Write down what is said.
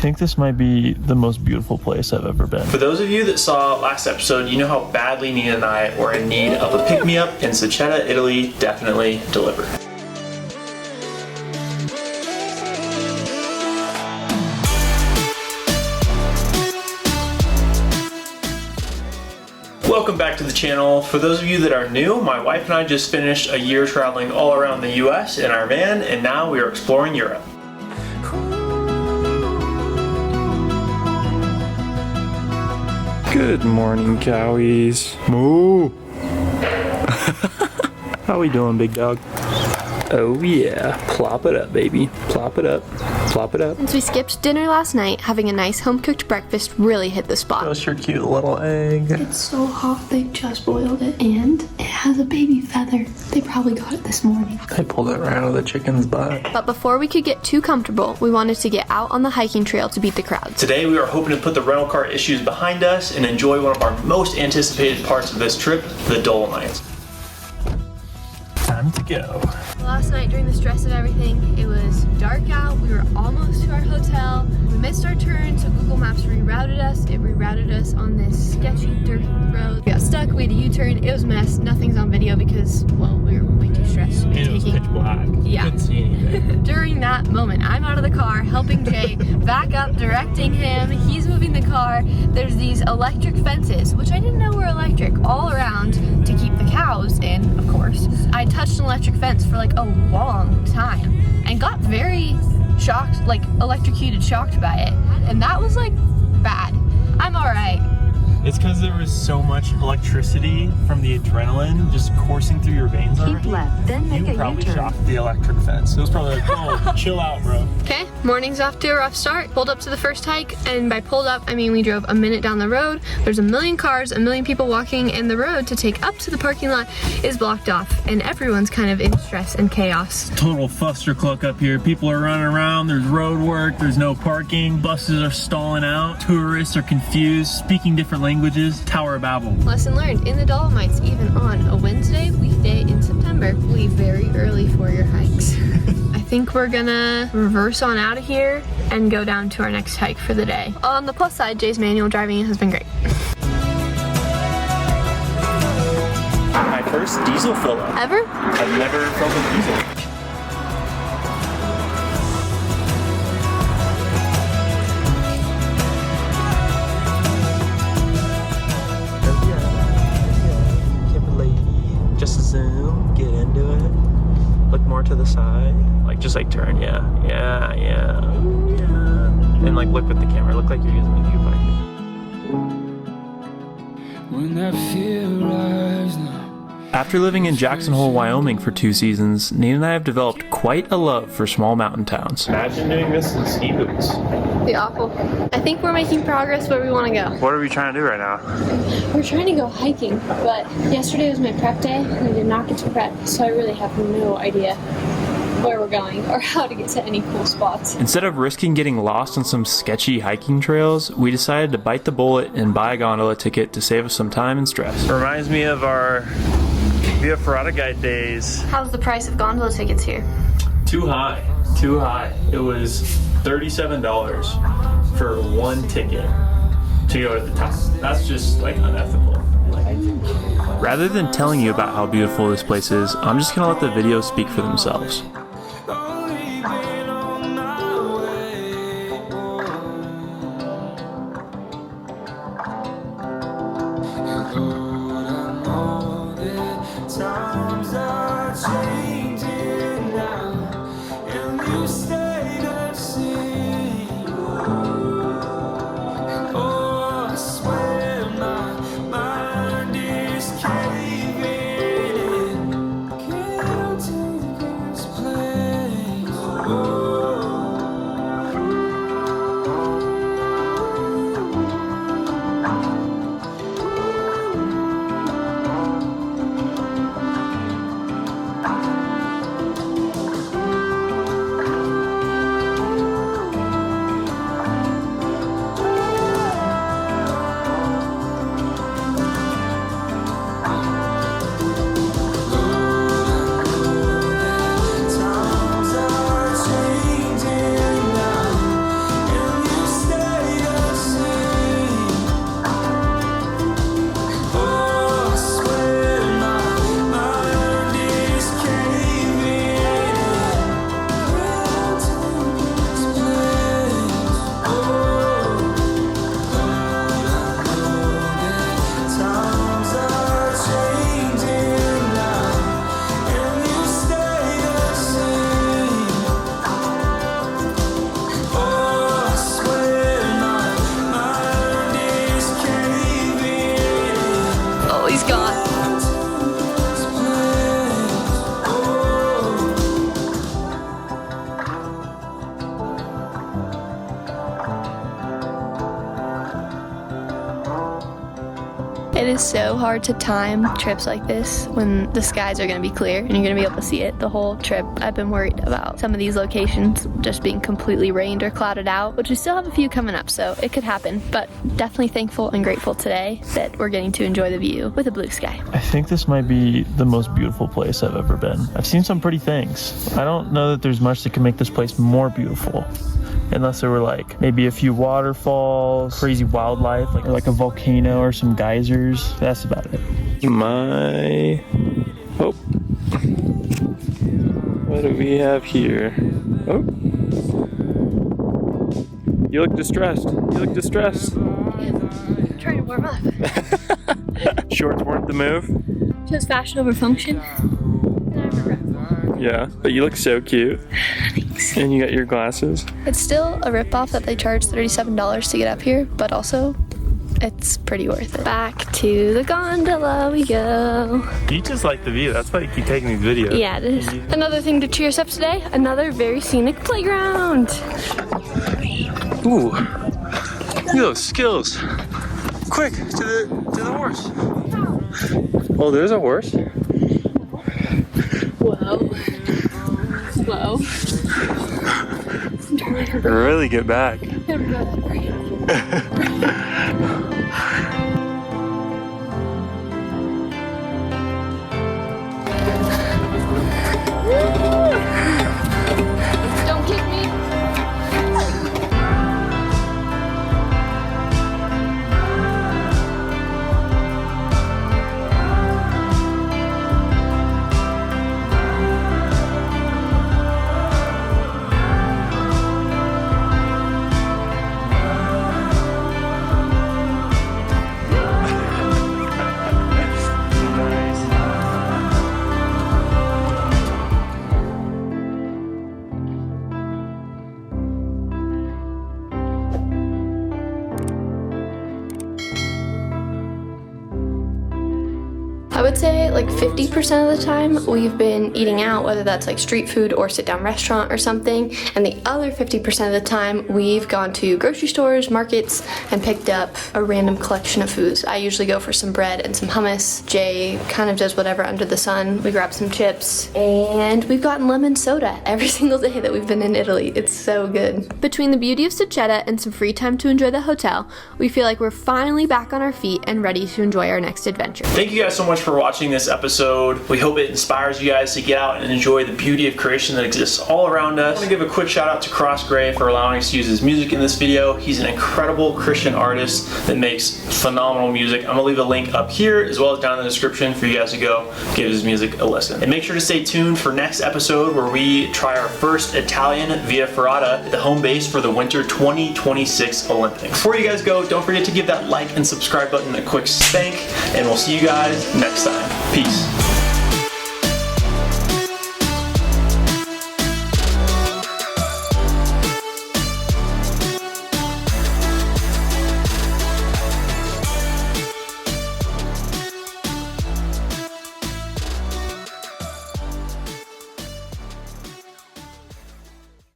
think this might be the most beautiful place I've ever been. For those of you that saw last episode, you know how badly Nina and I were in need of a pick-me-up, and Seceda, Italy definitely delivered. Welcome back to the channel. For those of you that are new, my wife and I just finished a year traveling all around the US in our van, and now we are exploring Europe. Good morning, cowies. Moo! How we doing, big dog? Oh yeah, plop it up, baby. Plop it up. Plop it up. Since we skipped dinner last night, having a nice home-cooked breakfast really hit the spot. That's your cute little egg. It's so hot, they just boiled it, and it has a baby feather. They probably got it this morning. I pulled it right out of the chicken's butt. But before we could get too comfortable, we wanted to get out on the hiking trail to beat the crowds. Today we are hoping to put the rental car issues behind us and enjoy one of our most anticipated parts of this trip, the Dolomites. Time to go. Last night, during the stress of everything, it was dark out. We were almost to our hotel. We missed our turn, so Google Maps rerouted us. It rerouted us on this sketchy dirt road. We got stuck. We had a U-turn. It was a mess. Nothing's on video because, well, we were way too stressed. And it was pitch black. Yeah. Couldn't see anything. During that moment, I'm out of the car helping Jay back up, directing him. He's moving the car. There's these electric fences, which I didn't know were electric, all around to keep the cows in, of course. I touched an electric fence for like a long time and got very shocked, like electrocuted, shocked by it. And that was like bad. I'm all right. It's because there was so much electricity from the adrenaline just coursing through your veins already. Keep left, then make You a probably U-turn. shocked the electric fence. It was probably like, oh, chill out, bro. Okay, morning's off to a rough start. Pulled up to the first hike, and by pulled up, I mean we drove a minute down the road. There's a million cars, a million people walking, and the road to take up to the parking lot is blocked off, and everyone's kind of in stress and chaos. Total fustercluck up here. People are running around, there's road work, there's no parking, buses are stalling out, tourists are confused, speaking different languages. Tower of Babel. Lesson learned, in the Dolomites, even on a Wednesday, weekday in September, leave very early for your hikes. I think we're gonna reverse on out of here and go down to our next hike for the day. On the plus side, Jay's manual driving has been great. My first diesel fill up. Ever? I've never filled a diesel. Just zoom, get into it. Look more to the side. Like just like turn, yeah. And like look with the camera. Look like you're using the viewfinder. When that fear arrives now. After living in Jackson Hole, Wyoming for 2 seasons, Nina and I have developed quite a love for small mountain towns. Imagine doing this in ski boots. Be awful. I think we're making progress where we want to go. What are we trying to do right now? We're trying to go hiking, but yesterday was my prep day, and I did not get to prep, so I really have no idea where we're going or how to get to any cool spots. Instead of risking getting lost on some sketchy hiking trails, we decided to bite the bullet and buy a gondola ticket to save us some time and stress. Reminds me of our Via Ferrata Guide days. How's the price of gondola tickets here? Too high. It was $37 for one ticket to go to the top. That's just like unethical. Rather than telling you about how beautiful this place is, I'm just gonna let the videos speak for themselves. It is so hard to time trips like this when the skies are going to be clear and you're going to be able to see it the whole trip. I've been worried about some of these locations just being completely rained or clouded out, which we still have a few coming up, so it could happen, but definitely thankful and grateful today that we're getting to enjoy the view with a blue sky. I think this might be the most beautiful place I've ever been. I've seen some pretty things. I don't know that there's much that can make this place more beautiful. Unless there were like maybe a few waterfalls, crazy wildlife, like a volcano or some geysers. That's about it. Oh. What do we have here? Oh. You look distressed. I'm trying to warm up. Shorts weren't the move? Just fashion over function. Yeah, but you look so cute. Thanks. And you got your glasses. It's still a ripoff that they charge $37 to get up here, but also it's pretty worth it. Back to the gondola we go. You just like the view. That's why you keep taking these videos. Yeah, it is. Another thing to cheer us up today, another very scenic playground. Ooh, look at those skills. Quick, to the horse. Oh, there's a horse. Whoa. Whoa. Really get back. Don't kick me. I would say like 50% of the time we've been eating out, whether that's like street food or sit down restaurant or something, and the other 50% of the time we've gone to grocery stores, markets, and picked up a random collection of foods. I usually go for some bread and some hummus. Jay kind of does whatever under the sun. We grab some chips, and we've gotten lemon soda every single day that we've been in Italy. It's so good. Between the beauty of Seceda and some free time to enjoy the hotel, we feel like we're finally back on our feet and ready to enjoy our next adventure. Thank you guys so much for watching this episode. We hope it inspires you guys to get out and enjoy the beauty of creation that exists all around us. I want to give a quick shout out to Cross Gray for allowing us to use his music in this video. He's an incredible Christian artist that makes phenomenal music. I'm going to leave a link up here as well as down in the description for you guys to go give his music a listen. And make sure to stay tuned for next episode where we try our first Italian Via Ferrata at the home base for the Winter 2026 Olympics. Before you guys go, don't forget to give that like and subscribe button a quick spank, and we'll see you guys next time. Peace.